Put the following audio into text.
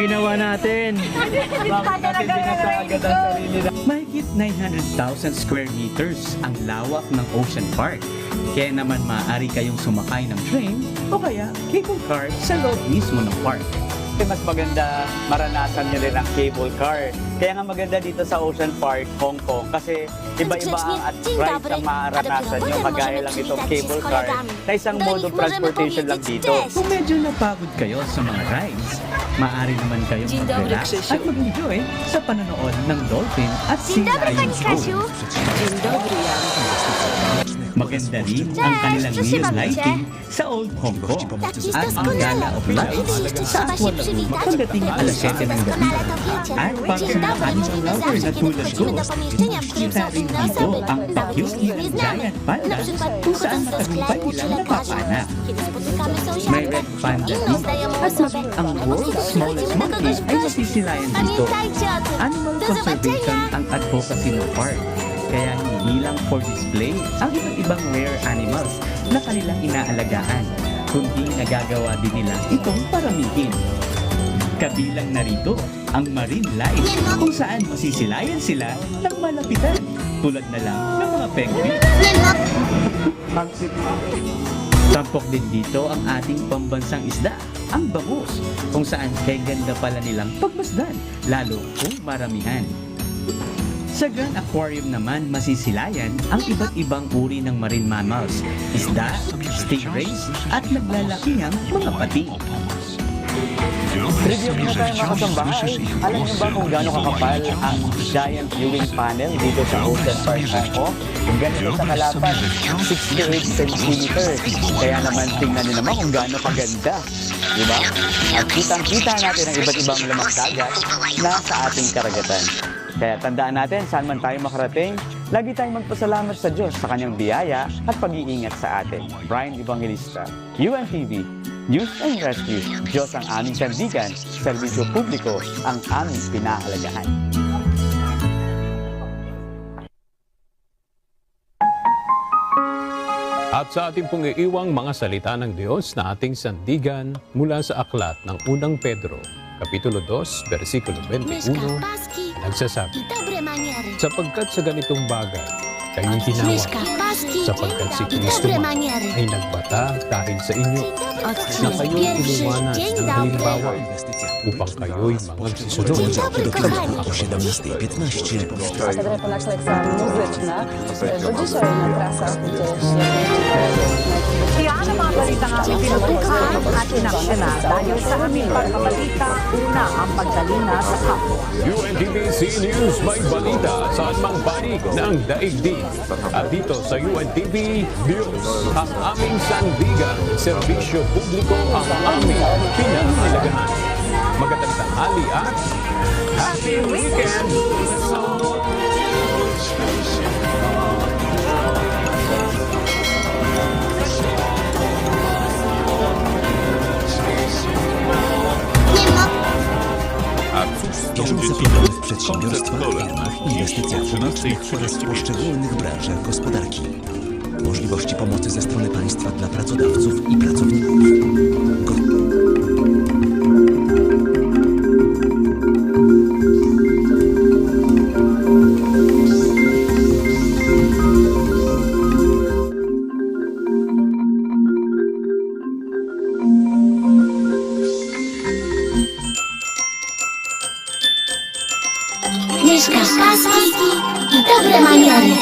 ginawa natin? Bakit natin pinasagad ang sarili na? Mahigit 900,000 square meters ang lawak ng Ocean Park. Kaya naman maaari kayong sumakay ng train o kaya cable car sa loob mismo ng park. Mas maganda maranasan nyo rin ang cable car. Kaya nga maganda dito sa Ocean Park, Hong Kong. Kasi iba-iba ang rides ang maranasan nyo. Kagaya lang itong cable car na isang mode of transportation lang dito. Kung medyo napagod kayo sa mga rides, maaari naman kayong mag-relax at mag-enjoy sa panonood ng dolphin at sea lion show. Maganda rin ang kanilang neon lighting sa Old Hong Kong at ang gala of lights sa Aqua Lagoon pagdating alas 7 ng gabi. At para sa mga animal lover na tulad ko, kita rin dito ang pa-cute giant panda kung saan matagumpay nilang napapanap. May red panda dito at maging ang world's smallest monkey ay masisilayan dito. Animal conservation ang advocacy ng park. Kaya hindi lang for display ang iba't ibang rare animals na kanilang inaalagaan, kundi nagagawa din nila itong paramihin. Kabilang narito ang marine life kung saan masisilayan sila ng malapitan, tulad na lang ng mga penguin. Tampok din dito ang ating pambansang isda, ang bangus, kung saan kay ganda pala nilang pagmasdan, lalo kung maramihan. Sa Grand Aquarium naman masisilayan ang iba't ibang uri ng marine mammals, isda, stingrays, at naglalakihang mga pating. Review mo tayo mga kasambahay. Alam niyo ba kung gaano kakapal ang giant viewing panel dito sa Ocean Park, Hong Kong? Ganito sa kalapad, 68 centimeters. Kaya naman tingnan niyo naman kung gaano kaganda. Diba? At kitang-kita natin ang iba't ibang lamas-dagat na sa ating karagatan. Kaya tandaan natin, saan man tayo makarating, lagi tayong magpasalamat sa Diyos sa kanyang biyaya at pag-iingat sa atin. Brian Evangelista, UNTV, News and Rescue. Diyos ang aming sandigan, serbisyo publiko ang aming pinahalagahan. At sa ating pong iiwang mga salita ng Diyos na ating sandigan mula sa aklat ng unang Pedro, Kapitulo 2, versikulo 21, nagsasabi, sapagkat sa ganitong bagay, kayo'y tinawag, sapagkat si Kristo ay nagbata dahil sa inyo, na kayo'y tulumanan ng halimbawa, upang kayo'y mga susunod sa Roku 17-15. Katedra Ponadselekcja Muzyczna. Do dzisiaj na trasach gdzieś Yan ang mga balitang aming pinutukan at inaksyonan dahil sa aming pagkabalita, una ang pagdalina sa kapwa. UNTV News may balita saan mang panig ng daigdig. At dito sa UNTV News, ang aming sandigan, serbisyo publiko ang aming pinahalagahan. Magandang tanghali at Happy Weekend! Bieżące programy w przedsiębiorstwach, firmach, inwestycjach publicznych oraz w poszczególnych branżach gospodarki. Możliwości pomocy ze strony państwa dla pracodawców i pracowników. Mieszka, paski i dobre maniery.